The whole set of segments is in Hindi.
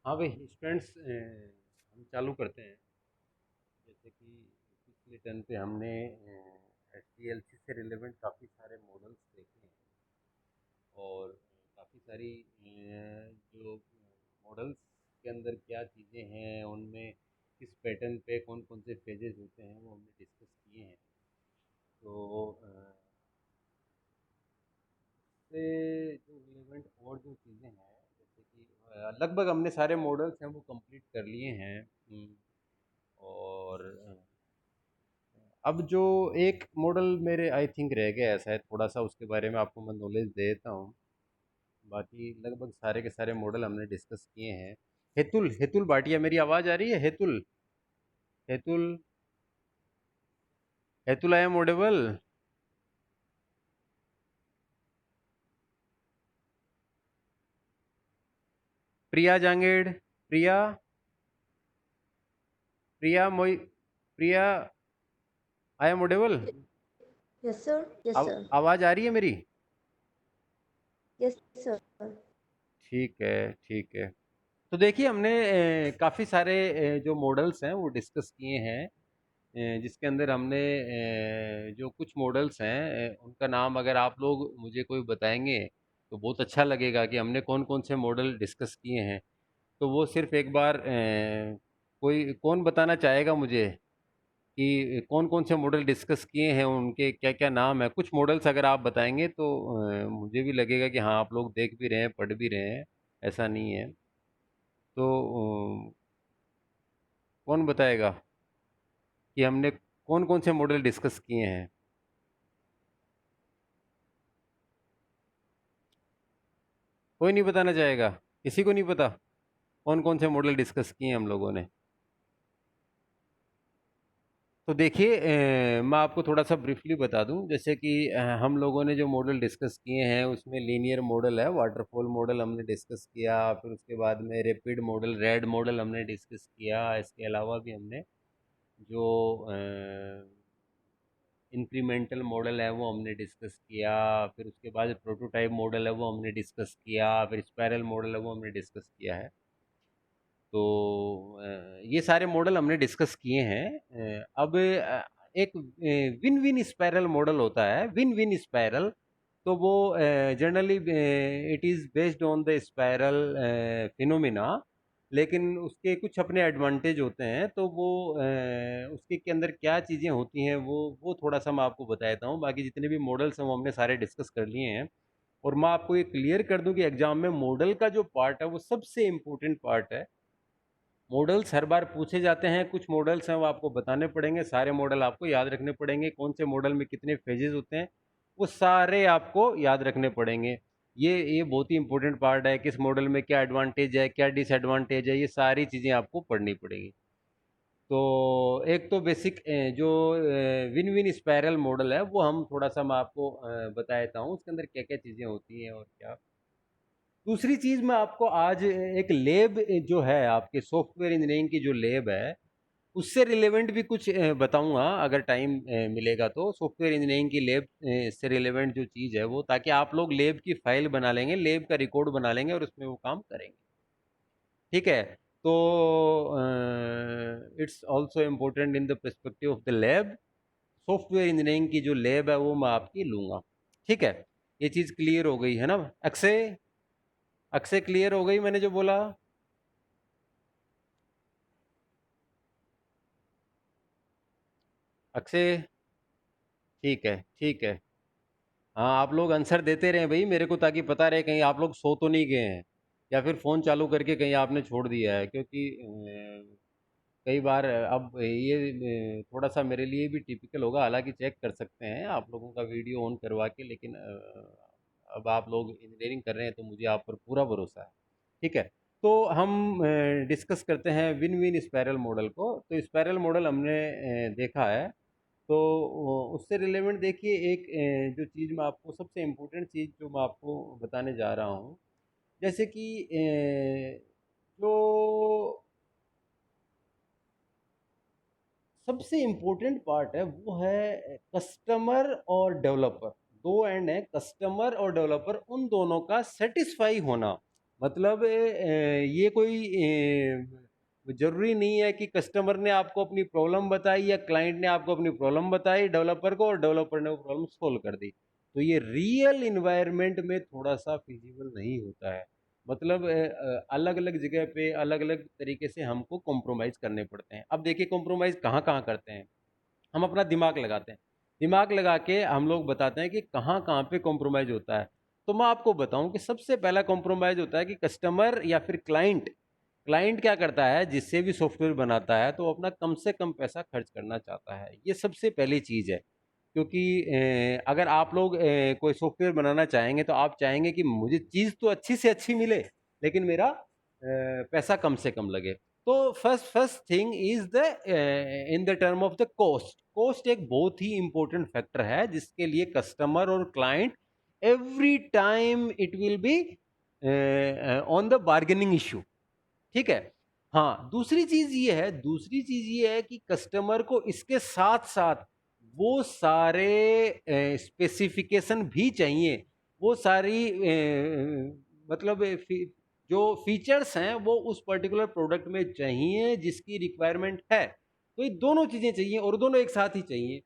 हाँ भाई स्टूडेंट्स, हम चालू करते हैं। जैसे कि पिछले टर्न पे हमने HDLC से रिलेवेंट काफ़ी सारे मॉडल्स देखे हैं और काफ़ी सारी जो मॉडल्स के अंदर क्या चीज़ें हैं, उनमें किस पैटर्न पे कौन कौन से फेजेस होते हैं वो हमने डिस्कस किए हैं। तो उससे जो रिलेवेंट और जो चीज़ें हैं, जैसे कि लगभग हमने सारे मॉडल्स हैं वो कंप्लीट कर लिए हैं। और अब जो एक मॉडल मेरे आई थिंक रह गया है शायद, थोड़ा सा उसके बारे में आपको मैं नॉलेज दे देता हूँ। बाकी लगभग सारे के सारे मॉडल हमने डिस्कस किए हैं। हेतुल हेतुल भाटिया, मेरी आवाज़ आ रही है? हेतुल हेतुल हेतुल, आई am Audible? Priya Jangid, Priya, Priya Moi, Priya, I am audible? Yes, sir. Yes, अब sir. आवाज़ आ रही है मेरी? Yes, sir. ठीक है, ठीक है। तो देखिए हमने काफ़ी सारे जो मॉडल्स हैं वो डिस्कस किए हैं। जिसके अंदर हमने जो कुछ मॉडल्स हैं उनका नाम अगर आप लोग मुझे कोई बताएंगे तो बहुत अच्छा लगेगा कि हमने कौन कौन से मॉडल डिस्कस किए हैं। तो वो सिर्फ एक बार कोई कौन बताना चाहेगा मुझे कि कौन कौन से मॉडल डिस्कस किए हैं, उनके क्या क्या नाम है? कुछ मॉडल्स अगर आप बताएंगे तो मुझे भी लगेगा कि हाँ आप लोग देख भी रहे हैं, पढ़ भी रहे हैं, ऐसा नहीं है। तो कौन बताएगा कि हमने कौन कौन से मॉडल डिस्कस किए हैं? कोई नहीं बताना चाहेगा? किसी को नहीं पता कौन कौन से मॉडल डिस्कस किए हैं हम लोगों ने? तो देखिए मैं आपको थोड़ा सा ब्रीफली बता दूं। जैसे कि हम लोगों ने जो मॉडल डिस्कस किए हैं उसमें लीनियर मॉडल है, वाटरफॉल मॉडल हमने डिस्कस किया, फिर उसके बाद में रैपिड मॉडल, रेड मॉडल हमने डिस्कस किया। इसके अलावा भी हमने जो इंक्रीमेंटल मॉडल है वो हमने डिस्कस किया, फिर उसके बाद प्रोटोटाइप मॉडल है वो हमने डिस्कस किया, फिर स्पायरल मॉडल है वो हमने डिस्कस किया है। तो ये सारे मॉडल हमने डिस्कस किए हैं। अब एक विन विन स्पायरल मॉडल होता है, विन विन स्पायरल। तो वो generally it is based on the spiral phenomena, लेकिन उसके कुछ अपने एडवांटेज होते हैं। तो वो उसके के अंदर क्या चीज़ें होती हैं वो थोड़ा सा मैं आपको बता देता हूँ। बाकी जितने भी मॉडल्स हैं वो हमने सारे डिस्कस कर लिए हैं। और मैं आपको ये क्लियर कर दूं कि एग्जाम में मॉडल का जो पार्ट है वो सबसे इम्पोर्टेंट पार्ट है। मॉडल्स हर बार पूछे जाते हैं, कुछ मॉडल्स हैं वो आपको बताने पड़ेंगे, सारे मॉडल आपको याद रखने पड़ेंगे, कौन से मॉडल में कितने फेजेस होते हैं वो सारे आपको याद रखने पड़ेंगे। ये बहुत ही इंपॉर्टेंट पार्ट है, किस मॉडल में क्या एडवांटेज है, क्या डिसएडवांटेज है, ये सारी चीज़ें आपको पढ़नी पड़ेगी। तो एक तो बेसिक जो विन विन स्पायरल मॉडल है वो हम थोड़ा सा मैं आपको बता देता हूँ उसके अंदर क्या क्या चीज़ें होती हैं और क्या। दूसरी चीज मैं आपको आज एक लैब जो है आपके सॉफ्टवेयर इंजीनियरिंग की जो लैब है उससे रिलेवेंट भी कुछ बताऊंगा अगर टाइम मिलेगा तो। सॉफ्टवेयर इंजीनियरिंग की लैब से रिलेवेंट जो चीज़ है वो, ताकि आप लोग लैब की फाइल बना लेंगे, लैब का रिकॉर्ड बना लेंगे और उसमें वो काम करेंगे। ठीक है? तो it's also important in the perspective of the lab. Software engineering की जो लैब है वो मैं आपकी लूंगा। ठीक है? ये चीज़ क्लियर हो गई है ना? अक्षय, अक्षय क्लियर हो गई मैंने जो बोला? अक्षय, ठीक है, ठीक है। हाँ आप लोग आंसर देते रहे भाई मेरे को, ताकि पता रहे कहीं आप लोग सो तो नहीं गए हैं या फिर फ़ोन चालू करके कहीं आपने छोड़ दिया है। क्योंकि कई बार अब ये थोड़ा सा मेरे लिए भी टिपिकल होगा, हालांकि चेक कर सकते हैं आप लोगों का वीडियो ऑन करवा के, लेकिन अब आप लोग इंजीनियरिंग कर रहे हैं तो मुझे आप पर पूरा भरोसा है। ठीक है? तो हम डिस्कस करते हैं विन विन स्पायरल मॉडल को। तो स्पायरल मॉडल हमने देखा है। तो उससे रिलेवेंट देखिए एक जो चीज़ मैं आपको, सबसे इम्पोर्टेंट चीज़ जो मैं आपको बताने जा रहा हूँ, जैसे कि जो सबसे इम्पोर्टेंट पार्ट है वो है कस्टमर और डेवलपर। दो एंड है, कस्टमर और डेवलपर, उन दोनों का सेटिस्फाई होना। मतलब ये कोई जरूरी नहीं है कि कस्टमर ने आपको अपनी प्रॉब्लम बताई या क्लाइंट ने आपको अपनी प्रॉब्लम बताई डेवलपर को, और डेवलपर ने वो प्रॉब्लम सोल्व कर दी। तो ये रियल इन्वायरमेंट में थोड़ा सा फिजिबल नहीं होता है। मतलब अलग अलग जगह पे अलग अलग तरीके से हमको कॉम्प्रोमाइज़ करने पड़ते हैं। अब देखिए कॉम्प्रोमाइज़ कहाँ कहाँ करते हैं। हम अपना दिमाग लगाते हैं, दिमाग लगा के हम लोग बताते हैं कि कहाँ कहाँ पे कॉम्प्रोमाइज़ होता है। तो मैं आपको बताऊं कि सबसे पहला कॉम्प्रोमाइज़ होता है कि कस्टमर या फिर क्लाइंट क्लाइंट क्या करता है, जिससे भी सॉफ्टवेयर बनाता है तो वो अपना कम से कम पैसा खर्च करना चाहता है। ये सबसे पहली चीज़ है। क्योंकि अगर आप लोग कोई सॉफ्टवेयर बनाना चाहेंगे तो आप चाहेंगे कि मुझे चीज़ तो अच्छी से अच्छी मिले, लेकिन मेरा पैसा कम से कम लगे। तो first first thing is the in the term of the cost. Cost एक बहुत ही इंपॉर्टेंट फैक्टर है जिसके लिए कस्टमर और client every time it will be on the bargaining issue. ठीक है। हाँ, दूसरी चीज ये है कि कस्टमर को इसके साथ साथ वो सारे स्पेसिफिकेशन भी चाहिए, वो सारी मतलब जो फीचर्स हैं वो उस पर्टिकुलर प्रोडक्ट में चाहिए जिसकी रिक्वायरमेंट है। तो ये दोनों चीजें चाहिए और दोनों एक साथ ही चाहिए।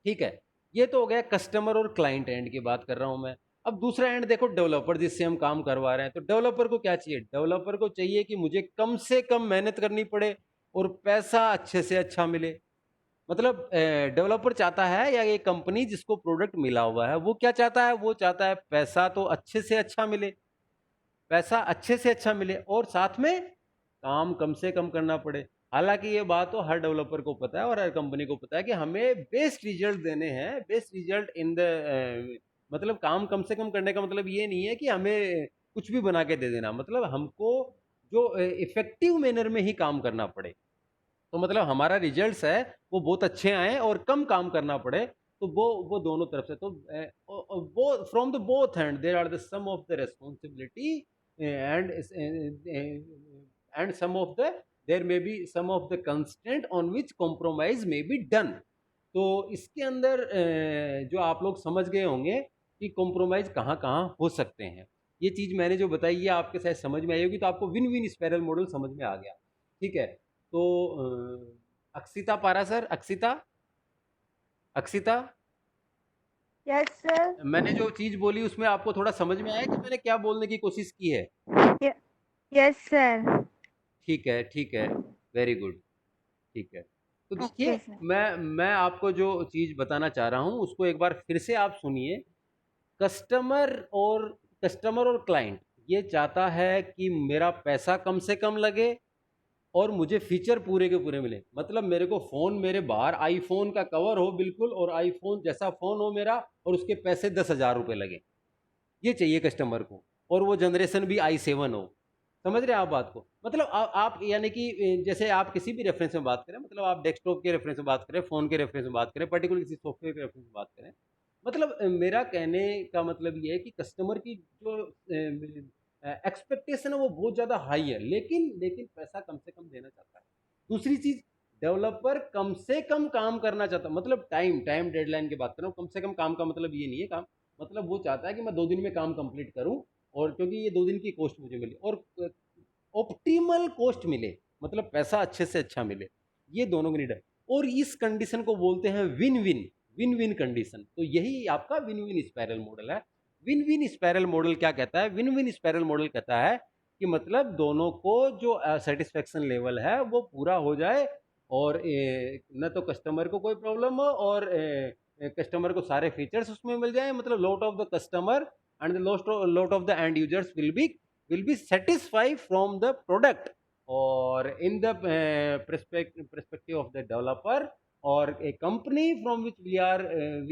ठीक है। ये तो हो गया कस्टमर और क्लाइंट एंड की बात कर रहा हूं मैं। अब दूसरा एंड देखो, डेवलपर जिससे हम काम करवा रहे हैं। तो डेवलपर को क्या चाहिए? डेवलपर को चाहिए कि मुझे कम से कम मेहनत करनी पड़े और पैसा अच्छे से अच्छा मिले। मतलब डेवलपर चाहता है, या ये कंपनी जिसको प्रोडक्ट मिला हुआ है वो क्या चाहता है? वो चाहता है पैसा तो अच्छे से अच्छा मिले, पैसा अच्छे से अच्छा मिले और साथ में काम कम से कम करना पड़े। हालांकि ये बात तो हर डेवलपर को पता है और हर कंपनी को पता है कि हमें बेस्ट रिजल्ट देने हैं, बेस्ट रिजल्ट इन द मतलब काम कम से कम करने का मतलब ये नहीं है कि हमें कुछ भी बना के दे देना। मतलब हमको जो इफेक्टिव मैनर में ही काम करना पड़े। तो मतलब हमारा रिजल्ट्स है वो बहुत अच्छे आए और कम काम करना पड़े। तो वो दोनों तरफ से। तो वो from the both hand there are the some of the responsibility and some of the there may be some of the constant on which compromise may be done. तो इसके अंदर जो आप लोग समझ गए होंगे कि कॉम्प्रोमाइज कहाँ कहाँ हो सकते हैं। ये चीज मैंने जो बताई है आपके शायद समझ में आई होगी, तो आपको विन विन स्पाइरल मॉडल समझ में आ गया। ठीक है। तो अक्षिता पारासर, अक्षिता, अक्षिता, Yes, sir. मैंने जो चीज बोली उसमें आपको थोड़ा समझ में आया कि मैंने क्या बोलने की कोशिश की है? Ye- Yes, sir. ठीक है, ठीक है, वेरी गुड। ठीक है। तो Okay, देखिए, sir. मैं आपको जो चीज बताना चाह रहा हूँ उसको एक बार फिर से आप सुनिए। कस्टमर और क्लाइंट ये चाहता है कि मेरा पैसा कम से कम लगे और मुझे फीचर पूरे के पूरे मिले। मतलब मेरे को फोन, मेरे बाहर आईफोन का कवर हो बिल्कुल, और आईफोन जैसा फोन हो मेरा, और उसके पैसे 10,000 रुपये लगे। ये चाहिए कस्टमर को। और वो जनरेशन भी i7 हो। समझ रहे हैं आप बात को? मतलब आप यानी कि जैसे आप किसी भी रेफरेंस में बात करें, मतलब आप डेस्कटॉप के रेफरेंस में बात करें, फोन के रेफरेंस में बात करें, पर्टिकुलर किसी सॉफ्टवेयर के रेफरेंस में बात करें। मतलब मेरा कहने का मतलब ये है कि कस्टमर की जो एक्सपेक्टेशन है वो बहुत ज़्यादा हाई है, लेकिन पैसा कम से कम देना चाहता है। दूसरी चीज़, डेवलपर कम से कम काम करना चाहता है। मतलब टाइम डेडलाइन की बात कर रहा हूँ। कम से कम काम का मतलब ये नहीं है काम, मतलब वो चाहता है कि मैं 2 दिन में काम कंप्लीट करूं, और क्योंकि ये 2 दिन की कॉस्ट मुझे मिले और ऑप्टिमल कॉस्ट मिले, मतलब पैसा अच्छे से अच्छा मिले। ये दोनों की नीड है। और इस कंडीशन को बोलते हैं win win, win win condition. तो यही आपका विन विन स्पाइरल मॉडल है। विन विन स्पाइरल मॉडल क्या कहता है? विन विन स्पाइरल मॉडल कहता है कि मतलब दोनों को जो सेटिस्फेक्शन लेवल है वो पूरा हो जाए, और न तो कस्टमर को कोई प्रॉब्लम हो, और कस्टमर को सारे फीचर्स उसमें मिल जाए। मतलब lot of the customer and lot of the end users will be satisfied from the product, और in the perspective of the developer or a company from which we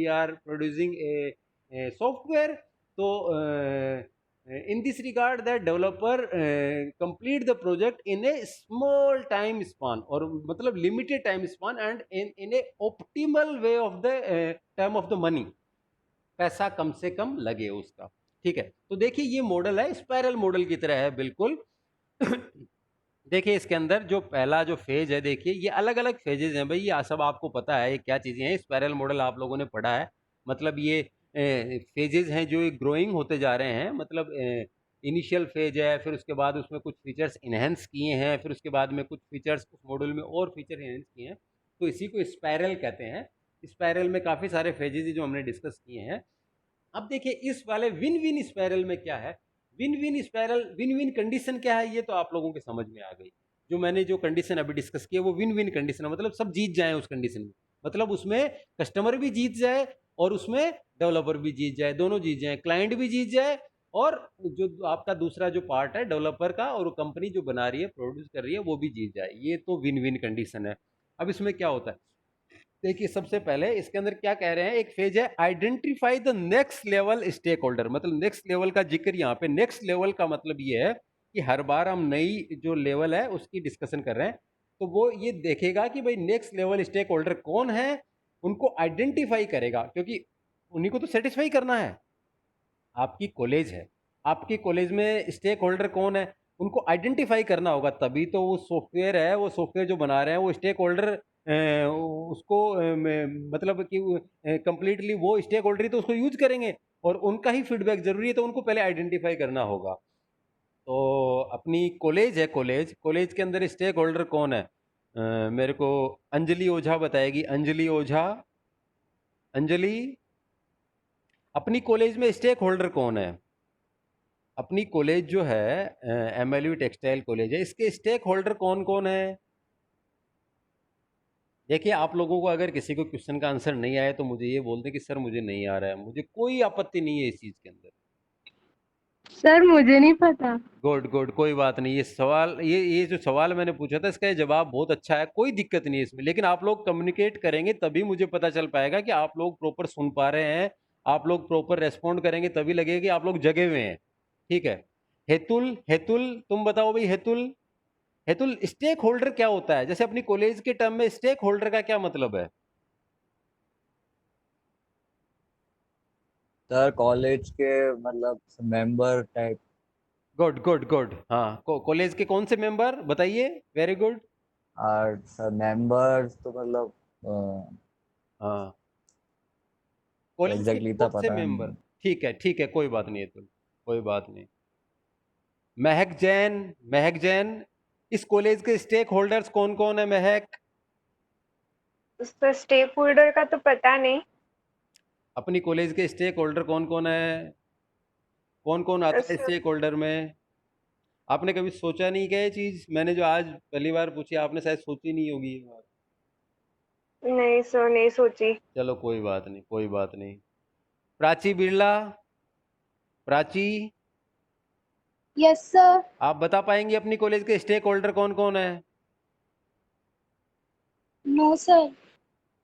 are producing a software. So in this regard, the developer complete the project in a small time span, or मतलब limited time span, and in a optimal way of the time of the money, पैसा कम से कम लगे उसका। ठीक है। तो देखिए ये मॉडल है, स्पाइरल मॉडल की तरह है बिल्कुल। देखिए इसके अंदर जो पहला जो फेज है, देखिए ये अलग अलग फेजेज हैं भाई, ये सब आपको पता है ये क्या चीजें हैं। स्पाइरल मॉडल आप लोगों ने पढ़ा है। मतलब ये फेजेज हैं जो ग्रोइंग होते जा रहे हैं। मतलब इनिशियल फेज है, फिर उसके बाद उसमें कुछ फीचर्स इन्हेंस किए हैं, फिर उसके बाद में कुछ फीचर्स उस मॉड्यूल में और फीचर इन्हेंस किए हैं, तो इसी को स्पायरल कहते हैं। स्पायरल में काफ़ी सारे फेजेज जो हमने डिस्कस किए हैं। अब देखिए इस वाले विन विन स्पायरल में क्या है। Win win spiral, win win condition क्या है, ये तो आप लोगों के समझ में आ गई। जो मैंने जो कंडीशन अभी डिस्कस किया वो विन विन कंडीशन है, मतलब सब जीत जाए उस कंडीशन में। मतलब उसमें कस्टमर भी जीत जाए और उसमें डेवलपर भी जीत जाए, दोनों जीत जाए, क्लाइंट भी जीत जाए, और जो आपका दूसरा जो पार्ट है डेवलपर का, और कंपनी जो बना रही है, प्रोड्यूस कर रही है, वो भी जीत जाए। ये तो विन विन कंडीशन है। अब इसमें क्या होता है, देखिए सबसे पहले इसके अंदर क्या कह रहे हैं, एक फेज है identify the next level stake holder. मतलब नेक्स्ट लेवल का जिक्र यहाँ पे, नेक्स्ट लेवल का मतलब ये है कि हर बार हम नई जो लेवल है उसकी डिस्कशन कर रहे हैं, तो वो ये देखेगा कि भाई नेक्स्ट लेवल स्टेक होल्डर कौन है, उनको आइडेंटिफाई करेगा, क्योंकि उन्हीं को तो सेटिस्फाई करना है। आपकी कॉलेज है, आपकी कॉलेज में स्टेक होल्डर कौन है, उनको आइडेंटिफाई करना होगा, तभी तो वो सॉफ्टवेयर है, वो सॉफ्टवेयर जो बना रहे हैं वो स्टेक होल्डर उसको मतलब कि कंप्लीटली वो स्टेक होल्डर ही तो उसको यूज करेंगे, और उनका ही फीडबैक जरूरी है, तो उनको पहले आइडेंटिफाई करना होगा। तो अपनी कॉलेज है, कॉलेज, कॉलेज के अंदर स्टेक होल्डर कौन है, मेरे को अंजलि ओझा बताएगी। अंजलि ओझा, अंजलि, अपनी कॉलेज में स्टेक होल्डर कौन है? अपनी कॉलेज जो है एमएलयू टेक्सटाइल कॉलेज है, इसके स्टेक होल्डर कौन कौन है? देखिए आप लोगों को अगर किसी को क्वेश्चन का आंसर नहीं आया तो मुझे ये बोल दें कि सर मुझे नहीं आ रहा है, मुझे कोई आपत्ति नहीं है इस चीज के अंदर। सर मुझे नहीं पता। गुड गुड, कोई बात नहीं। ये सवाल, ये जो सवाल मैंने पूछा था इसका ये जवाब बहुत अच्छा है, कोई दिक्कत नहीं है इसमें, लेकिन आप लोग कम्युनिकेट करेंगे तभी मुझे पता चल पाएगा कि आप लोग प्रॉपर सुन पा रहे हैं, आप लोग प्रॉपर रेस्पॉन्ड करेंगे तभी लगेगा कि आप लोग जगे हुए हैं। ठीक है, हेतुल, हेतुल तुम बताओ भाई, हेतुल, हेतुल स्टेक होल्डर क्या होता है? जैसे अपनी कॉलेज के टर्म में स्टेक होल्डर का क्या मतलब है? सर कॉलेज के मतलब member type. Good good good, हाँ, कॉलेज के कौन से मेंबर बताइए, वेरी गुड। और सर मेंबर्स तो मतलब हाँ, कॉलेज के एग्जैक्टली तो कौन से पता मेंबर, नहीं। ठीक है ठीक है, कोई बात नहीं है, तो कोई बात नहीं। महक जैन, महक जैन, इस कॉलेज के स्टेक होल्डर्स कौन कौन है महक? उसका स्टेक होल्डर का तो पता नहीं। अपनी कॉलेज के स्टेक होल्डर कौन कौन है, कौन कौन आता है सर स्टेक होल्डर में? आपने कभी सोचा नहीं क्या ये चीज, मैंने जो आज पहली बार पूछी आपने शायद सोची नहीं होगी ये बात। नहीं सर, नहीं सोची। चलो कोई बात नहीं, कोई बात नहीं। Prachi Birla, Prachi, yes sir. आप बता पाएंगे अपनी कॉलेज के स्टेक होल्डर कौन कौन है? No sir.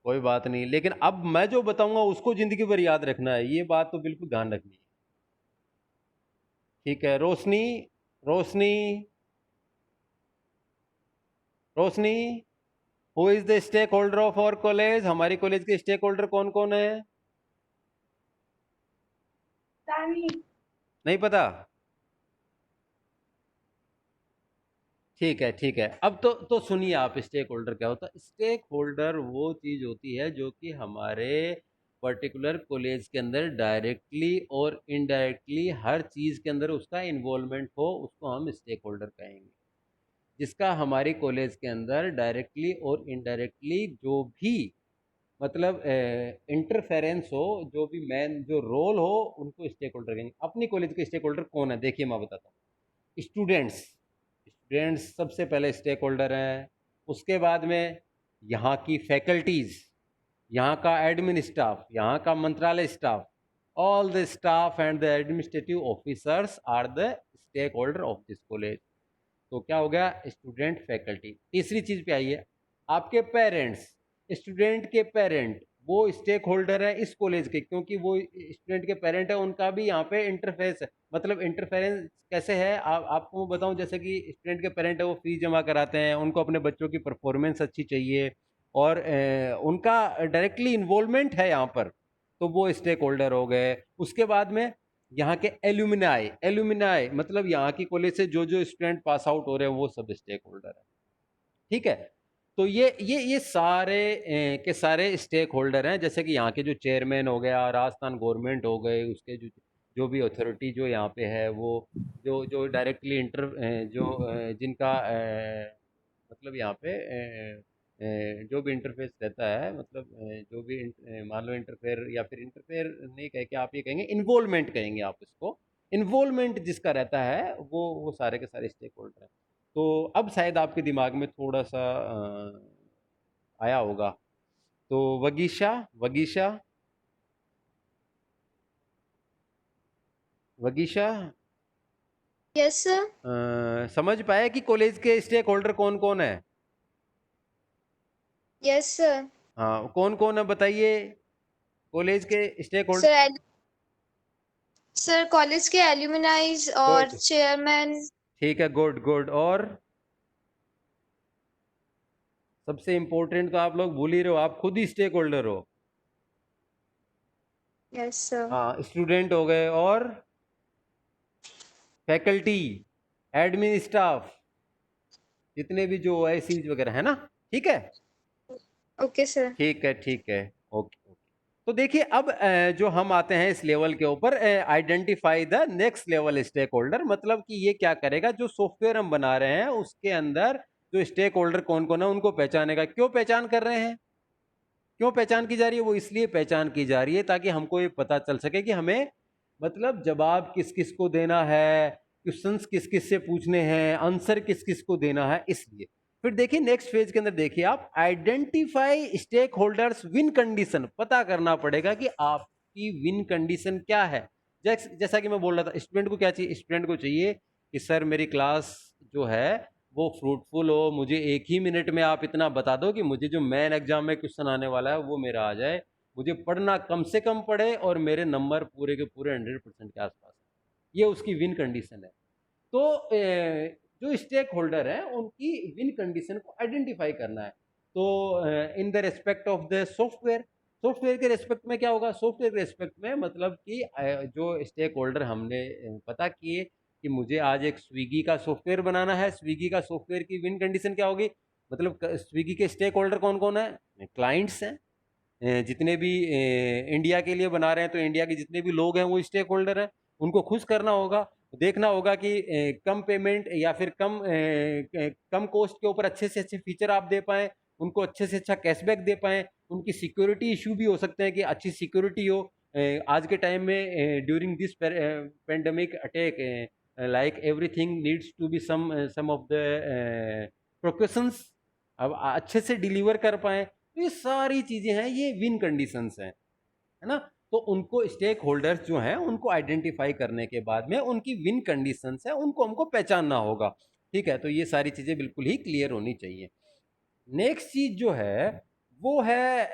कोई बात नहीं, लेकिन अब मैं जो बताऊंगा उसको जिंदगी भर याद रखना है, ये बात तो बिल्कुल ध्यान रखनी है। ठीक है, Roshni, Roshni, Roshni, who is the stake holder of our college? हमारी कॉलेज के स्टेक होल्डर कौन कौन है? नहीं पता? ठीक है ठीक है, अब तो सुनिए आप, स्टेक होल्डर क्या होता है? स्टेक होल्डर वो चीज होती है जो कि हमारे पर्टिकुलर कॉलेज के अंदर डायरेक्टली और इनडायरेक्टली हर चीज के अंदर उसका इन्वॉल्वमेंट हो, उसको हम स्टेक होल्डर कहेंगे। जिसका हमारी कॉलेज के अंदर डायरेक्टली और इनडायरेक्टली जो भी मतलब इंटरफेरेंस हो, जो भी मैन जो रोल हो, उनको स्टेक होल्डर कहेंगे। अपनी कॉलेज के स्टेक होल्डर कौन है देखिए मैं बताता हूँ। स्टूडेंट्स, स्टूडेंट्स सबसे पहले स्टेक होल्डर हैं। उसके बाद में यहाँ की फैकल्टीज, यहाँ का एडमिन स्टाफ, यहाँ का मंत्रालय staff, all the staff and the administrative officers are the stake holder of this college. तो क्या हो गया, स्टूडेंट, फैकल्टी। तीसरी चीज पे आइए, आपके पेरेंट्स, स्टूडेंट के पेरेंट वो स्टेक होल्डर है इस कॉलेज के, क्योंकि वो स्टूडेंट के पेरेंट है, उनका भी यहाँ पे इंटरफेस है। मतलब इंटरफेरेंस कैसे है, आपको मैं बताऊं, जैसे कि स्टूडेंट के पेरेंट है वो फीस जमा कराते हैं, उनको अपने बच्चों की परफॉर्मेंस अच्छी चाहिए, और उनका डायरेक्टली इन्वॉल्वमेंट है यहाँ पर, तो वो स्टेक होल्डर हो गए। उसके बाद में यहाँ के एल्यूमिनाई, एल्यूमिनाई मतलब यहाँ की कॉलेज से जो जो स्टूडेंट पास आउट हो रहे हैं वो सब स्टेक होल्डर है। ठीक है, तो ये सारे के सारे स्टेक होल्डर हैं। जैसे कि यहाँ के जो चेयरमैन हो गया, राजस्थान गवर्नमेंट हो गए, उसके जो जो भी अथॉरिटी जो यहाँ पे है वो जो जो डायरेक्टली जिनका मतलब यहाँ पे जो भी इंटरफेस रहता है, मतलब जो भी मान लो इंटरफेयर, या फिर इंटरफेयर नहीं कह के आप ये कहेंगे इन्वॉल्वमेंट कहेंगे आप इसको। इन्वॉल्वमेंट जिसका रहता है वो सारे के सारे स्टेक होल्डर हैं। तो अब शायद आपके दिमाग में थोड़ा सा आया होगा। तो वगीशा वगीशा वगीशा यस सर। समझ पाए कि कॉलेज के स्टेक होल्डर कौन कौन है? Yes sir. हाँ, कौन कौन है बताइए कॉलेज के stake holder. Sir sir college के एल्यूमिनाइज और गुड, चेयरमैन। ठीक है, गुड गुड। और सबसे इम्पोर्टेंट तो आप लोग भूल ही रहे हो, आप खुद ही स्टेक होल्डर हो। Yes sir. हाँ, स्टूडेंट हो गए, और फैकल्टी, एडमिन स्टाफ, जितने भी जो ओआईसीज वगैरह है ना। ठीक है, ओके सर। ठीक है, ठीक है, ओके ओके। तो देखिए अब जो हम आते हैं इस लेवल के ऊपर, identify the next level stake holder. मतलब कि ये क्या करेगा, जो सॉफ्टवेयर हम बना रहे हैं उसके अंदर जो स्टेक होल्डर कौन कौन है उनको पहचानेगा। क्यों पहचान कर रहे हैं, क्यों पहचान की जा रही है? वो इसलिए पहचान की जा रही है ताकि हमको ये पता चल सके कि हमें मतलब जवाब किस किस को देना है, क्वेश्चंस किस किस से पूछने हैं, आंसर किस किस को देना है, इसलिए। फिर देखिए नेक्स्ट फेज के अंदर देखिए आप, identify stake holders win condition. पता करना पड़ेगा कि आपकी विन कंडीशन क्या है। जैसा कि मैं बोल रहा था, स्टूडेंट को क्या चाहिए? स्टूडेंट को चाहिए कि सर मेरी क्लास जो है वो फ्रूटफुल हो, मुझे एक ही मिनट में आप इतना बता दो कि मुझे जो मेन एग्जाम में क्वेश्चन आने वाला है वो मेरा आ जाए, मुझे पढ़ना कम से कम पड़े और मेरे नंबर पूरे के पूरे 100% के आसपास है। ये उसकी विन कंडीशन है। तो जो स्टेक होल्डर है उनकी विन कंडीशन को आइडेंटिफाई करना है। तो in the respect of the software, software के रेस्पेक्ट में क्या होगा? सॉफ्टवेयर के रेस्पेक्ट में मतलब कि जो स्टेक होल्डर हमने पता किए कि मुझे आज एक स्विगी का सॉफ्टवेयर बनाना है, स्विगी का सॉफ्टवेयर की विन कंडीशन क्या होगी? मतलब स्विगी के स्टेक होल्डर कौन कौन है? क्लाइंट्स हैं, जितने भी इंडिया के लिए बना रहे हैं तो इंडिया के जितने भी लोग हैं वो स्टेक होल्डर हैं। उनको खुश करना होगा, देखना होगा कि कम पेमेंट या फिर कम कॉस्ट के ऊपर अच्छे से अच्छे फीचर आप दे पाएँ, उनको अच्छे से अच्छा कैशबैक दे पाएँ। उनकी सिक्योरिटी इशू भी हो सकते हैं कि अच्छी सिक्योरिटी हो। आज के टाइम में during this pandemic attack, like everything needs to be some of the precautions, अब अच्छे से डिलीवर कर पाएँ। तो ये सारी चीजें हैं, ये विन कंडीशंस हैं, है ना। तो उनको स्टेक होल्डर्स जो हैं उनको आइडेंटिफाई करने के बाद में उनकी विन कंडीशंस है उनको हमको पहचानना होगा। ठीक है, तो ये सारी चीजें बिल्कुल ही क्लियर होनी चाहिए। नेक्स्ट चीज जो है वो है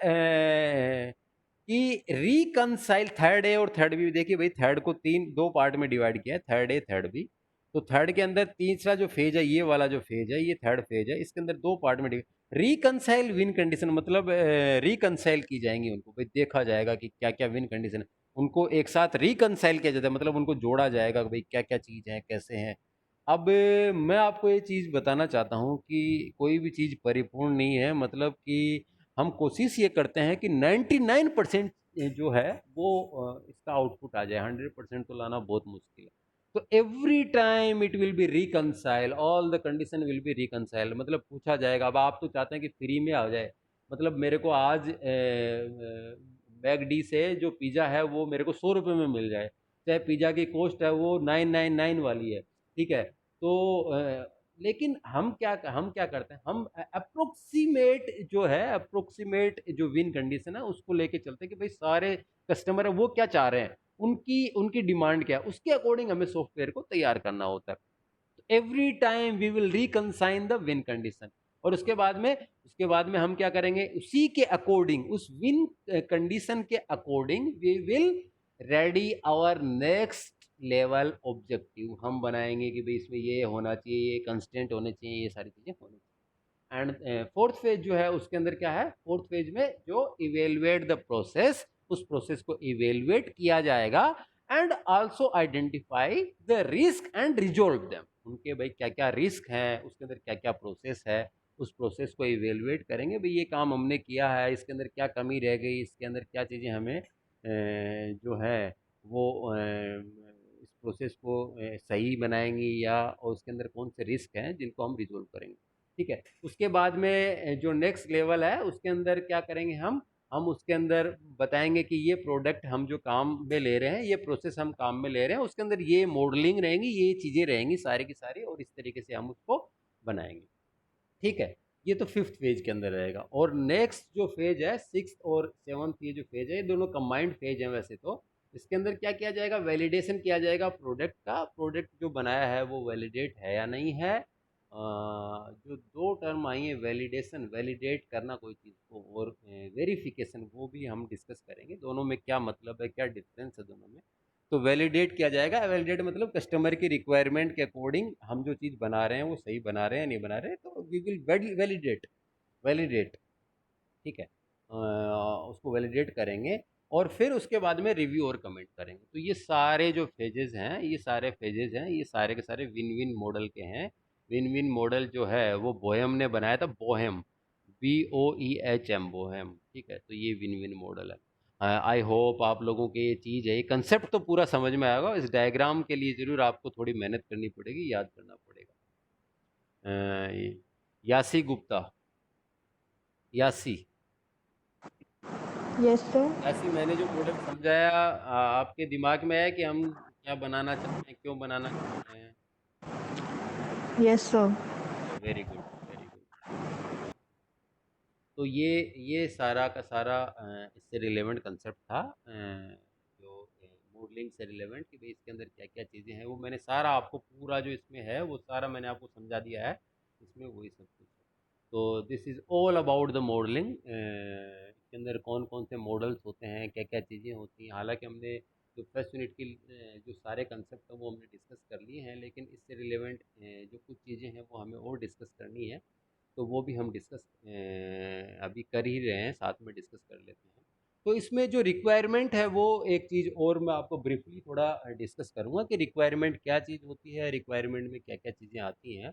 कि रिकनसाइल। थर्ड ए और थर्ड बी, देखिए भाई थर्ड को दो पार्ट में डिवाइड किया है, थर्ड ए थर्ड बी। तो थर्ड के अंदर तीसरा जो फेज है, ये वाला जो फेज है, ये थर्ड फेज है, इसके अंदर दो पार्ट में डिवाइड। रिकनसाइल विन कंडीशन मतलब रिकनसाइल की जाएंगी उनको, भाई देखा जाएगा कि क्या क्या विन कंडीशन है, उनको एक साथ रिकनसाइल किया जाता है, मतलब उनको जोड़ा जाएगा कि भाई क्या क्या चीज़ है, कैसे हैं। अब मैं आपको ये चीज़ बताना चाहता हूँ कि कोई भी चीज़ परिपूर्ण नहीं है, मतलब कि हम कोशिश ये करते हैं कि 99% जो है वो इसका आउटपुट आ जाए, 100% तो लाना बहुत मुश्किल है। तो every time it will B reconcile, all the condition will be reconcile, मतलब पूछा जाएगा। अब आप तो चाहते हैं कि फ्री में आ जाए, मतलब मेरे को आज मैकडी से जो पिज़्ज़ा है वो मेरे को 100 रुपये में मिल जाए, चाहे पिज़्ज़ा की कॉस्ट है वो 999 वाली है। ठीक है, तो लेकिन हम क्या करते हैं, हम अप्रोक्सीमेट जो है, अप्रोक्सीमेट जो विन कंडीशन है उसको लेके चलते हैं कि भाई सारे कस्टमर है वो क्या चाह रहे हैं, उनकी उनकी डिमांड क्या है, उसके अकॉर्डिंग हमें सॉफ्टवेयर को तैयार करना होता है। Every time we will reconcile the win condition, और उसके बाद में हम क्या करेंगे, उसी के अकॉर्डिंग, उस विन कंडीशन के according we will ready our next level objective. हम बनाएंगे कि भाई इसमें ये होना चाहिए, ये कंस्टेंट होने चाहिए, ये सारी चीजें होनी चाहिए। एंड फोर्थ फेज जो है उसके अंदर क्या है, फोर्थ फेज में जो इवेलुएट द प्रोसेस, उस प्रोसेस को इवेलुएट किया जाएगा, and also identify the risk and resolve them. उनके भाई क्या क्या रिस्क हैं, उसके अंदर क्या क्या प्रोसेस है, उस प्रोसेस को इवेलुएट करेंगे, भाई ये काम हमने किया है, इसके अंदर क्या कमी रह गई, इसके अंदर क्या चीज़ें हमें जो है वो इस प्रोसेस को सही बनाएंगी या और उसके अंदर कौन से रिस्क हैं जिनको हम रिजोल्व करेंगे। ठीक है, उसके बाद में जो नेक्स्ट लेवल है उसके अंदर क्या करेंगे हम उसके अंदर बताएंगे कि ये प्रोडक्ट हम जो काम में ले रहे हैं, ये प्रोसेस हम काम में ले रहे हैं, उसके अंदर ये मॉडलिंग रहेंगी, ये चीज़ें रहेंगी सारी की सारी, और इस तरीके से हम उसको बनाएंगे। ठीक है, ये तो फिफ्थ फेज के अंदर रहेगा। और नेक्स्ट जो फेज है, सिक्स और सेवन्थ, ये जो फेज है, ये दोनों कंबाइंड फेज है वैसे तो। इसके अंदर क्या किया जाएगा, वैलिडेशन किया जाएगा प्रोडक्ट का, प्रोडक्ट जो बनाया है वो वैलिडेट है या नहीं है। जो दो टर्म आई है, वैलिडेशन, वैलिडेट करना कोई चीज़ को, और वेरिफिकेशन, वो भी हम डिस्कस करेंगे दोनों में क्या मतलब है, क्या डिफरेंस है दोनों में। तो वैलिडेट किया जाएगा, वैलिडेट मतलब कस्टमर की रिक्वायरमेंट के अकॉर्डिंग हम जो चीज़ बना रहे हैं वो सही बना रहे हैं नहीं बना रहे हैं, तो वी विल वैलिडेट, वैलिडेट। ठीक है, उसको वैलिडेट करेंगे और फिर उसके बाद में रिव्यू और कमेंट करेंगे। तो ये सारे जो फेजेस हैं, ये सारे फेजेस हैं, ये सारे के सारे विन विन मॉडल के हैं। विन विन मॉडल जो है वो बोहेम ने बनाया था, बोहेम, BOEHM, बोहेम। ठीक है, तो ये विन विन मॉडल है। आई होप आप लोगों के ये चीज़ है, ये कंसेप्ट तो पूरा समझ में आएगा। इस डायग्राम के लिए ज़रूर आपको थोड़ी मेहनत करनी पड़ेगी, याद करना पड़ेगा। यासी गुप्ता, यासी, यस सर। यासी, मैंने जो मॉडल समझाया आपके दिमाग में है कि हम क्या बनाना चाहते हैं, क्यों बनाना चाहते हैं? Yes sir. Very good, very good. तो ये सारा का सारा इससे रिलेवेंट कंसेप्ट था, जो मॉडलिंग से रिलेवेंट, कि भाई इसके अंदर क्या क्या चीज़ें हैं, वो मैंने सारा आपको पूरा जो इसमें है वो सारा मैंने आपको समझा दिया है। इसमें वही सब कुछ है। तो this is all about the modelling. इसके अंदर कौन कौन से मॉडल्स होते हैं, क्या क्या चीज़ें होती हैं। हालांकि हमने जो फर्स्ट यूनिट की जो सारे कंसेप्ट हैं वो हमने डिस्कस कर लिए हैं, लेकिन इससे रिलेवेंट जो कुछ चीज़ें हैं वो हमें और डिस्कस करनी है। तो वो भी हम डिस्कस अभी कर ही रहे हैं, साथ में डिस्कस कर लेते हैं। तो इसमें जो रिक्वायरमेंट है वो एक चीज़ और मैं आपको ब्रीफली थोड़ा डिस्कस करूँगा कि रिक्वायरमेंट क्या चीज़ होती है, रिक्वायरमेंट में क्या क्या चीज़ें आती हैं।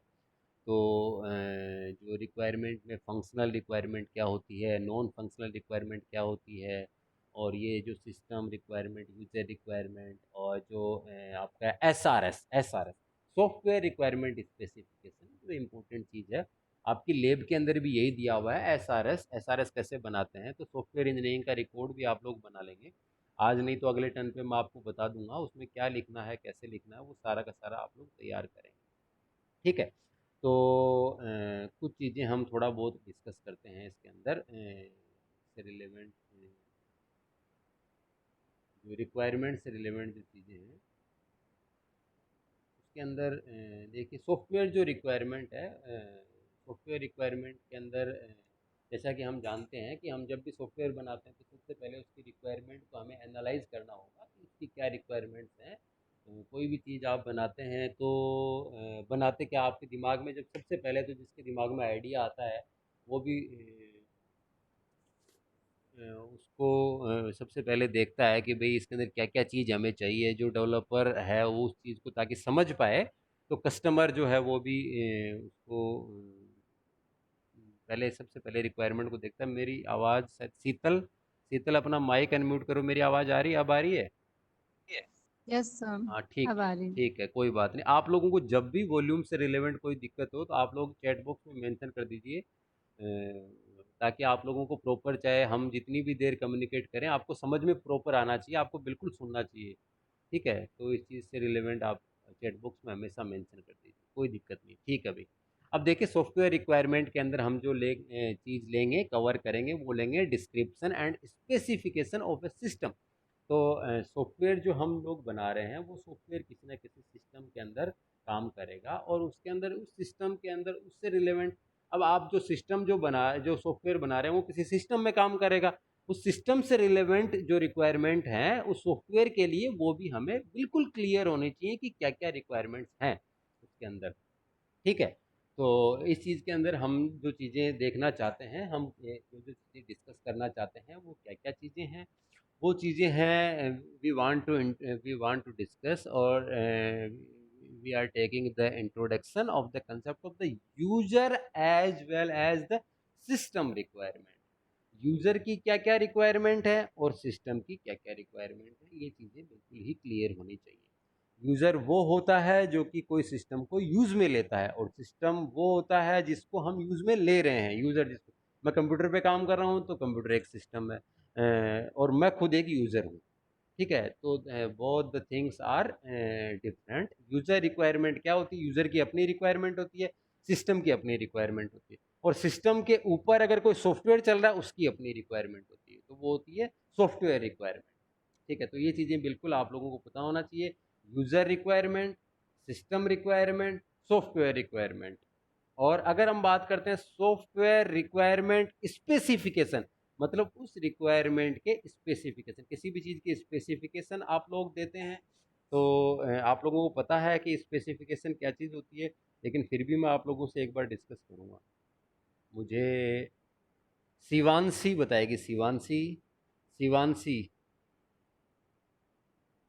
तो जो रिक्वायरमेंट में फंक्शनल रिक्वायरमेंट क्या होती है, नॉन फंक्शनल रिक्वायरमेंट क्या होती है, और ये जो सिस्टम रिक्वायरमेंट, यूजर रिक्वायरमेंट, और जो आपका SRS सॉफ्टवेयर रिक्वायरमेंट स्पेसिफिकेशन, जो इम्पोर्टेंट चीज़ है। आपकी लैब के अंदर भी यही दिया हुआ है, SRS कैसे बनाते हैं। तो सॉफ्टवेयर इंजीनियरिंग का रिकॉर्ड भी आप लोग बना लेंगे, आज नहीं तो अगले टर्न पे मैं आपको बता दूंगा उसमें क्या लिखना है, कैसे लिखना है, वो सारा का सारा आप लोग तैयार करेंगे। ठीक है, तो कुछ चीज़ें हम थोड़ा बहुत डिस्कस करते हैं इसके अंदर, से रिलेवेंट, जो रिक्वायरमेंट से रिलेवेंट जो चीज़ें हैं उसके अंदर देखिए, सॉफ्टवेयर जो रिक्वायरमेंट है, सॉफ्टवेयर रिक्वायरमेंट के अंदर जैसा कि हम जानते हैं कि हम जब भी सॉफ्टवेयर बनाते हैं तो सबसे पहले उसकी रिक्वायरमेंट को हमें एनालाइज करना होगा कि उसकी क्या रिक्वायरमेंट्स हैं। कोई भी चीज़ आप बनाते हैं तो बनाते क्या, आपके दिमाग में जब सबसे पहले तो जिसके दिमाग में आइडिया आता है वो भी उसको सबसे पहले देखता है कि भाई इसके अंदर क्या क्या चीज़ हमें चाहिए, जो डेवलपर है वो उस चीज़ को ताकि समझ पाए। तो कस्टमर जो है वो भी उसको पहले, सबसे पहले रिक्वायरमेंट को देखता है। मेरी आवाज़ शायद, शीतल, शीतल अपना माइक अनम्यूट करो, मेरी आवाज़ आ रही है, अब आ रही है? Yes sir. हाँ ठीक अब है, आ रही। ठीक है, कोई बात नहीं। आप लोगों को जब भी वॉल्यूम से रिलेवेंट कोई दिक्कत हो तो आप लोग चैट बॉक्स में मेंशन कर दीजिए, ताकि आप लोगों को प्रॉपर, चाहे हम जितनी भी देर कम्युनिकेट करें, आपको समझ में प्रॉपर आना चाहिए, आपको बिल्कुल सुनना चाहिए। ठीक है, तो इस चीज़ से रिलेवेंट आप चैट बॉक्स में हमेशा मेंशन कर दीजिए, कोई दिक्कत नहीं। ठीक है भाई, अब देखिए सॉफ्टवेयर रिक्वायरमेंट के अंदर हम जो चीज़ लेंगे, कवर करेंगे, वो लेंगे description and specification of A system. तो सॉफ्टवेयर जो हम लोग बना रहे हैं वो सॉफ्टवेयर किसी ना किसी सिस्टम के अंदर काम करेगा, और उसके अंदर, उस सिस्टम के अंदर उससे रिलेवेंट, अब आप जो सिस्टम जो सॉफ्टवेयर बना रहे हैं वो किसी सिस्टम में काम करेगा, उस सिस्टम से रिलेवेंट जो रिक्वायरमेंट हैं उस सॉफ्टवेयर के लिए वो भी हमें बिल्कुल क्लियर होनी चाहिए कि क्या क्या रिक्वायरमेंट्स हैं उसके अंदर। ठीक है, तो इस चीज़ के अंदर हम जो चीज़ें देखना चाहते हैं, हम जो चीज़ें डिस्कस करना चाहते हैं वो क्या क्या चीज़ें हैं, वो चीज़ें हैं वी वांट टू डिस्कस, और we are taking the introduction of the concept of the user as well as the system requirement. User की क्या क्या रिक्वायरमेंट है और सिस्टम की क्या क्या रिक्वायरमेंट है, ये चीज़ें बिल्कुल ही क्लियर होनी चाहिए। यूज़र वो होता है जो कि कोई सिस्टम को यूज़ में लेता है, और सिस्टम वो होता है जिसको हम यूज़ में ले रहे हैं। यूज़र जिसको, मैं कंप्यूटर पे काम कर रहा हूँ तो कंप्यूटर एक सिस्टम है, और मैं खुद एक यूज़र हूँ। ठीक है, तो both the things are different. User requirement क्या होती है? यूज़र की अपनी रिक्वायरमेंट होती है, सिस्टम की अपनी रिक्वायरमेंट होती है, और सिस्टम के ऊपर अगर कोई सॉफ्टवेयर चल रहा है उसकी अपनी रिक्वायरमेंट होती है, तो वो होती है सॉफ्टवेयर रिक्वायरमेंट। ठीक है, तो ये चीज़ें बिल्कुल आप लोगों को पता होना चाहिए। User requirement, system requirement, software requirement. और अगर हम बात करते हैं सॉफ्टवेयर रिक्वायरमेंट स्पेसिफिकेशन, मतलब उस रिक्वायरमेंट के स्पेसिफिकेशन, किसी भी चीज़ की स्पेसिफिकेशन आप लोग देते हैं, तो आप लोगों को पता है कि स्पेसिफिकेशन क्या चीज़ होती है, लेकिन फिर भी मैं आप लोगों से एक बार डिस्कस करूँगा। मुझे शिवांशी बताएगी, Shivanshi, Shivanshi,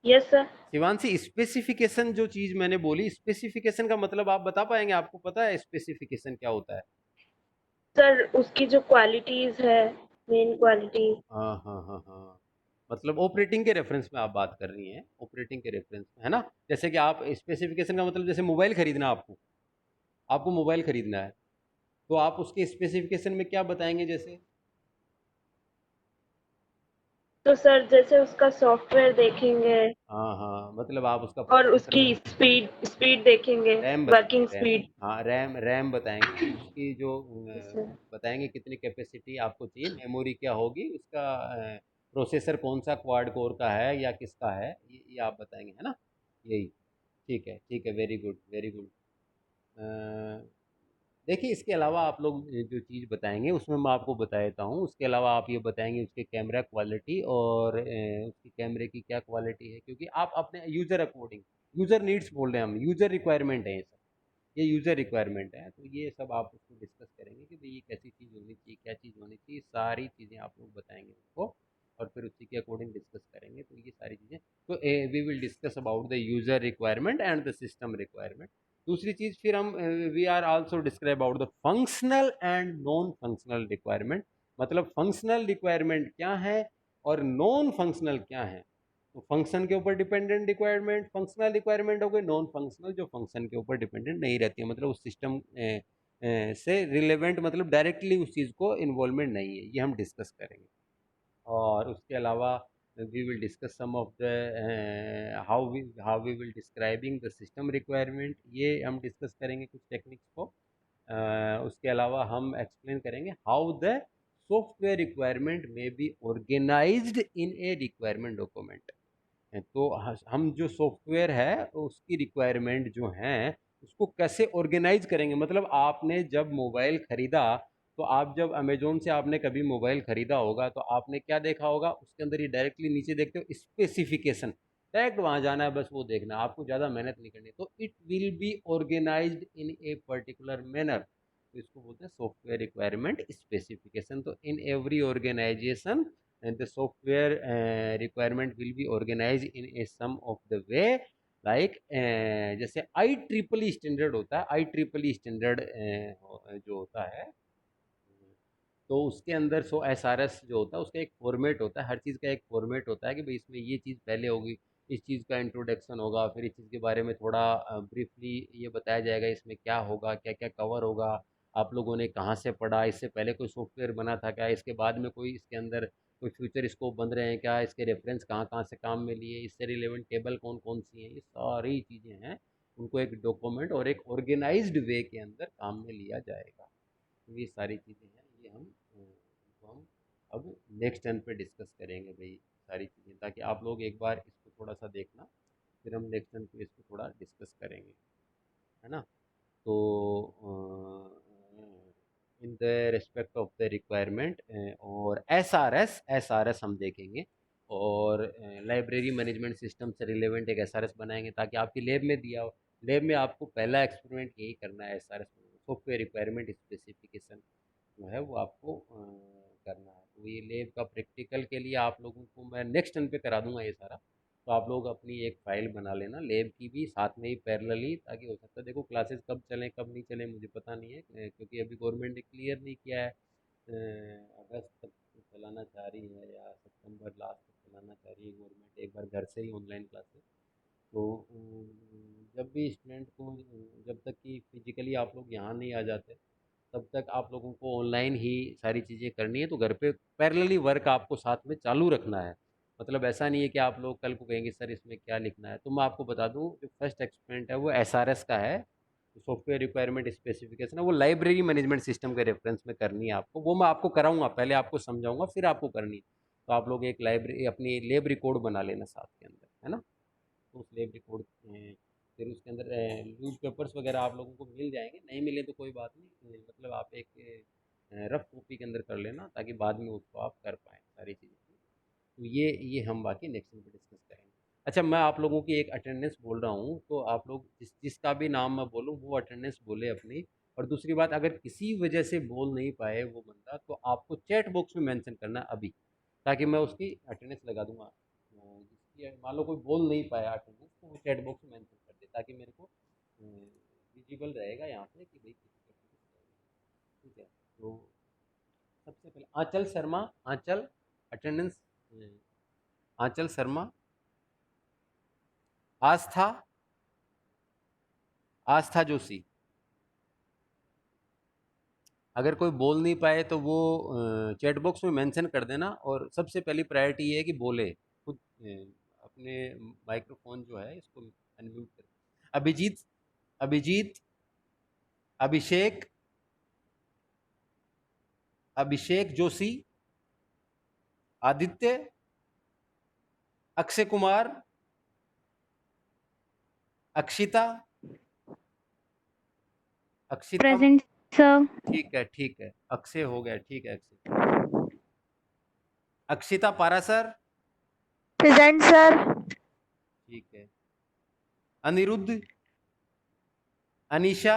yes sir. Shivanshi, specification जो चीज़ मैंने बोली, स्पेसिफिकेशन का मतलब आप बता पाएंगे? आपको पता है स्पेसिफिकेशन क्या होता है? सर उसकी जो क्वालिटीज है, मेन क्वालिटी। हाँ हाँ हाँ हाँ, मतलब ऑपरेटिंग के रेफरेंस में आप बात कर रही हैं, ऑपरेटिंग के रेफरेंस में, है ना? जैसे कि आप स्पेसिफिकेशन का मतलब, जैसे मोबाइल खरीदना, आपको आपको मोबाइल खरीदना है, तो आप उसके स्पेसिफिकेशन में क्या बताएंगे? जैसे तो सर जैसे उसका सॉफ्टवेयर देखेंगे हाँ हाँ, मतलब आप उसका और प्रोसेसर, उसकी स्पीड स्पीड देखेंगे, रैम वर्किंग बताएंगे, रैम, स्पीड। हाँ रैम, रैम बताएंगे उसकी, जो सर बताएंगे कितनी कैपेसिटी आपको चाहिए, मेमोरी क्या होगी उसका, प्रोसेसर कौन सा क्वाड कोर का है या किसका है, ये आप बताएंगे, है ना? यही, ठीक है, वेरी गुड, वेरी गुड। देखिए, इसके अलावा आप लोग जो चीज़ बताएंगे उसमें मैं आपको बता देता हूँ। उसके अलावा आप ये बताएंगे उसके कैमरा क्वालिटी, और उसकी कैमरे की क्या क्वालिटी है, क्योंकि आप अपने यूज़र अकॉर्डिंग, यूज़र नीड्स बोल रहे हैं हम, यूज़र रिक्वायरमेंट है ये सब, ये यूज़र रिक्वायरमेंट है, तो ये सब आप उसको डिस्कस करेंगे कि भाई ये कैसी चीज़ होनी चाहिए, क्या चीज़ होनी चाहिए, सारी चीज़ें आप लोग बताएंगे उसको, और फिर उसी के अकॉर्डिंग डिस्कस करेंगे। तो ये सारी चीज़ें, तो we will discuss about the user requirement and the system requirement. दूसरी चीज़ फिर हम, we are also describe about the functional and non functional requirement, मतलब फंक्शनल रिक्वायरमेंट क्या है और नॉन फंक्शनल क्या है। तो फंक्शन के ऊपर डिपेंडेंट रिक्वायरमेंट फंक्शनल रिक्वायरमेंट हो गई, नॉन फंक्शनल जो फंक्शन के ऊपर डिपेंडेंट नहीं रहती है, मतलब उस सिस्टम से रिलेवेंट, मतलब डायरेक्टली उस चीज़ को इन्वॉल्वमेंट नहीं है, ये हम डिस्कस करेंगे। और उसके अलावा we will discuss some of the how we will describing the system requirement, ये हम डिस्कस करेंगे कुछ टेक्निक्स को। उसके अलावा हम एक्सप्लेन करेंगे हाउ द सॉफ्टवेयर रिक्वायरमेंट में B organised in A requirement document. तो हम जो सॉफ्टवेयर है उसकी रिक्वायरमेंट जो हैं उसको कैसे ऑर्गेनाइज करेंगे, मतलब आपने जब मोबाइल खरीदा, तो आप जब अमेजोन से आपने कभी मोबाइल खरीदा होगा, तो आपने क्या देखा होगा उसके अंदर, ये डायरेक्टली नीचे देखते हो स्पेसिफिकेशन, डायरेक्ट वहाँ जाना है, बस वो देखना है, आपको ज़्यादा मेहनत नहीं करनी। तो it will be organised in a particular manner, तो इसको बोलते हैं सॉफ्टवेयर रिक्वायरमेंट स्पेसिफिकेशन। तो in every organisation and the software requirement will be organized in a sum of the way, like जैसे IEEE स्टैंडर्ड होता है, IEEE स्टैंडर्ड जो होता है, तो उसके अंदर सो SRS जो होता है उसका एक फॉर्मेट होता है, हर चीज़ का एक फॉर्मेट होता है कि भाई इसमें ये चीज़ पहले होगी, इस चीज़ का इंट्रोडक्शन होगा, फिर इस चीज़ के बारे में थोड़ा ब्रीफली ये बताया जाएगा इसमें क्या होगा, क्या क्या कवर होगा, आप लोगों ने कहाँ से पढ़ा, इससे पहले कोई सॉफ्टवेयर बना था क्या, इसके बाद में कोई इसके अंदर कोई फ्यूचर स्कोप बन रहे हैं क्या, इसके रेफरेंस कहाँ कहाँ से काम में लिए, इससे रिलेवेंट टेबल कौन कौन सी हैं, ये सारी चीज़ें हैं, उनको एक डॉक्यूमेंट और एक ऑर्गेनाइज्ड वे के अंदर काम में लिया जाएगा। तो ये सारी चीज़ें हैं, ये हम इनको हम अब नेक्स्ट टर्न पे डिस्कस करेंगे भाई, सारी चीज़ें, ताकि आप लोग एक बार इसको थोड़ा सा देखना, फिर हम नेक्स्ट टर्न पे इसको थोड़ा डिस्कस करेंगे, है ना? तो in the respect of the requirement, और एस आर एस हम देखेंगे, और लाइब्रेरी मैनेजमेंट सिस्टम से रिलेवेंट एक एस बनाएंगे, ताकि आपकी लैब में दिया हो, लैब में आपको पहला एक्सपेरिमेंट यही करना है, एस सॉफ्टवेयर रिक्वायरमेंट स्पेसिफिकेशन जो है वो आपको करना है। तो ये लैब का प्रैक्टिकल के लिए आप लोगों को मैं नेक्स्ट टर्न पे करा दूंगा ये सारा, तो आप लोग अपनी एक फ़ाइल बना लेना लैब की भी साथ में ही पैरेलली, ताकि हो सकता है, देखो क्लासेस कब चलें कब नहीं चलें मुझे पता नहीं है, क्योंकि अभी गवर्नमेंट ने क्लियर नहीं किया है अगस्त तक चलाना चाह रही है या सितंबर लास्ट तक चलाना चाह रही है गवर्नमेंट, एक बार घर से ही ऑनलाइन क्लासेस, तो जब भी स्टूडेंट को, जब तक कि फिजिकली आप लोग यहाँ नहीं आ जाते, तब तक आप लोगों को ऑनलाइन ही सारी चीज़ें करनी है। तो घर पे पैरेलली वर्क आपको साथ में चालू रखना है। मतलब ऐसा नहीं है कि आप लोग कल को कहेंगे सर इसमें क्या लिखना है। तो मैं आपको बता दूं, जो फर्स्ट एक्सपेरिमेंट है वो एसआरएस का है, सॉफ्टवेयर रिक्वायरमेंट स्पेसिफिकेशन है, वो लाइब्रेरी मैनेजमेंट सिस्टम के रेफरेंस में करनी है आपको। वो मैं आपको कराऊंगा, पहले आपको समझाऊंगा फिर आपको करनी है। तो आप लोग एक लाइब्रेरी अपनी लेब रिकॉर्ड बना लेना साथ के अंदर, है ना। तो उस लेब रिकॉर्ड फिर उसके अंदर न्यूज़ पेपर्स वगैरह आप लोगों को मिल जाएंगे, नहीं मिले तो कोई बात नहीं, मतलब आप एक रफ कॉपी के अंदर कर लेना, ताकि बाद में उसको आप कर पाएँ सारी चीज़ें। तो ये हम बाकी नेक्स्ट में डिस्कस करेंगे। अच्छा, मैं आप लोगों की एक अटेंडेंस बोल रहा हूँ, तो आप लोग जिसका भी नाम मैं बोलूँ वो अटेंडेंस बोले अपनी। और दूसरी बात, अगर किसी वजह से बोल नहीं पाए वो बंदा, तो आपको चैट बॉक्स में मेंशन करना है अभी, ताकि मैं उसकी अटेंडेंस लगा दूंगा। जिसकी मान लो कोई बोल नहीं पाया अटेंडेंस, तो वो चैट बॉक्स में मेंशन कर दे, ताकि मेरे को विजिबल रहेगा यहाँ पे कि भाई किसी का attendance है। ठीक है। तो सबसे पहले आंचल शर्मा, आंचल अटेंडेंस, आंचल शर्मा, आस्था, आस्था जोशी। अगर कोई बोल नहीं पाए तो वो चैट बॉक्स में मेंशन कर देना, और सबसे पहली प्रायोरिटी ये है कि बोले खुद, अपने माइक्रोफोन जो है इसको अनम्यूट कर। अभिजीत, अभिजीत, अभिषेक, अभिषेक जोशी, आदित्य, अक्षय कुमार, अक्षिता, अक्षिता। Present sir. ठीक है, ठीक है, अक्षय हो गया, ठीक है, अक्षय। Akshita Parashar, present sir. ठीक है। Aniruddh, Anisha,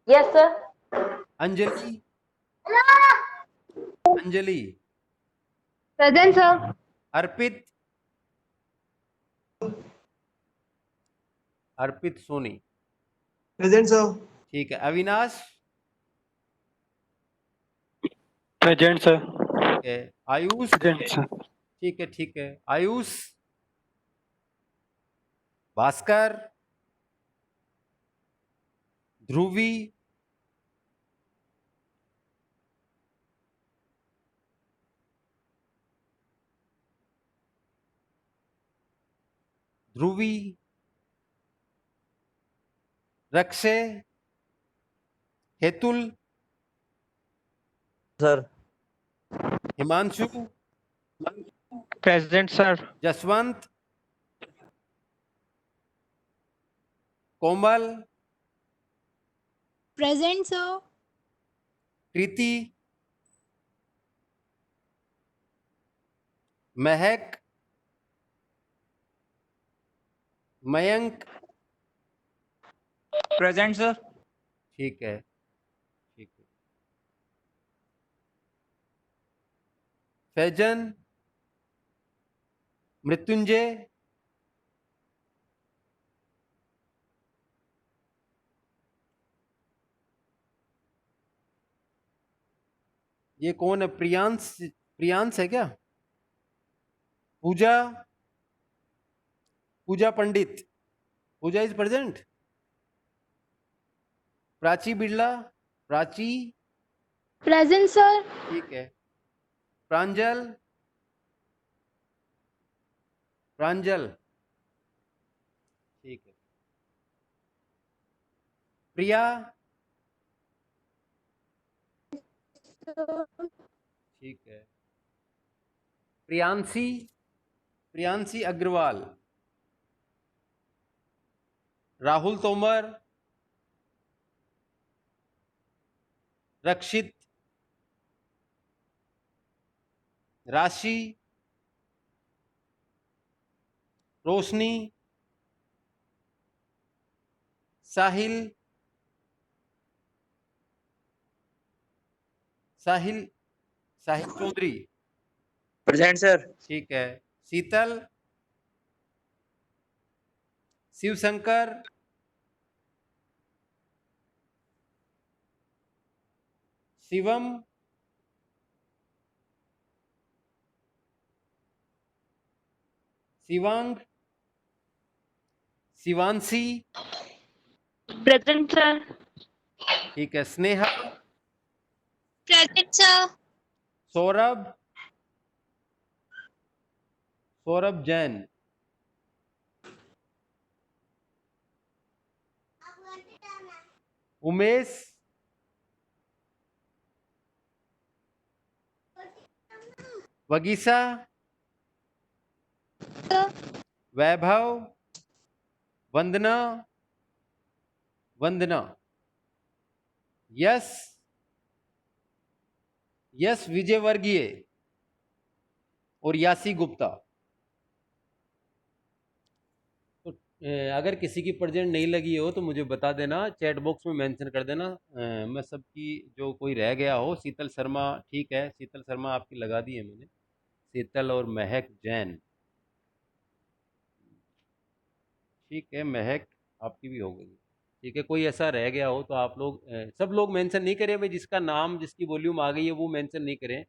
yes sir. Anjali, Anjali, present sir. Arpit, Arpit Soni, present sir. ठीक है। Avinash, present sir. ठीक है। Ayush, present sir. ठीक है, ठीक है। Ayush, Bhaskar, Dhruvi, Dhruvi, Rakshay, Hetul, sir. Himanshu, present sir. Jaswant, कोमल, Present, sir. कृति, महक, मयंक, प्रेजेंट सर। ठीक है, ठीक है। फैजन, मृत्युंजय, ये कौन है? प्रियांश, प्रियांश है क्या? Pooja, Pooja Pandit, Pooja is present. Prachi Birla, Prachi, present sir. ठीक है। प्रांजल, प्रांजल, ठीक है। प्रिया, ठीक है। Priyanshi, Priyanshi Agarwal, Rahul Tomar, Rakshit, Rashi, Roshni, Sahil, Sahil, Sahil Chaudhary, present sir. ठीक है। Sheetal, Shivshankar, Shivam, Shivang, Shivanshi, present sir. ठीक है। Sneha, present sir. Saurabh, Saurabh Jain, Umesh, Vagisa, Vaibhav, Vandana, Vandana, yes, yes Vijayvargiya और यासी गुप्ता। तो अगर किसी की प्रेजेंट नहीं लगी हो तो मुझे बता देना, चैट बॉक्स में मेंशन कर देना। मैं सबकी, जो कोई रह गया हो, शीतल शर्मा, ठीक है, शीतल शर्मा आपकी लगा दी है मैंने, शीतल और महक जैन, ठीक है, महक आपकी भी हो गई, ठीक है। कोई ऐसा रह गया हो तो आप लोग, सब लोग मेंशन नहीं करें भाई, जिसका नाम, जिसकी वॉल्यूम आ गई है वो मेंशन नहीं करें।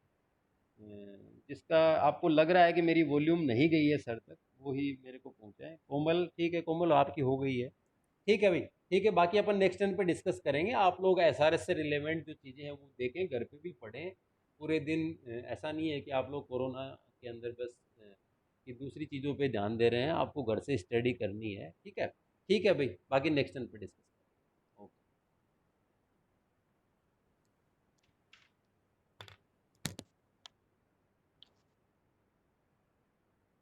जिसका आपको लग रहा है कि मेरी वॉल्यूम नहीं गई है सर तक, वही मेरे को पहुंचाएं। कोमल, ठीक है, कोमल आपकी हो गई है, ठीक है भाई, ठीक है। बाकी अपन नेक्स्ट टाइम पे डिस्कस करेंगे। आप लोग एसआरएस से रिलेवेंट जो चीज़ें हैं वो देखें, घर पे भी पढ़ें पूरे दिन। ऐसा नहीं है कि आप लोग कोरोना के अंदर बस कि दूसरी चीज़ों पे ध्यान दे रहे हैं, आपको घर से स्टडी करनी है, ठीक है, ठीक है भाई। बाकी नेक्स्ट टाइम पे डिस्कस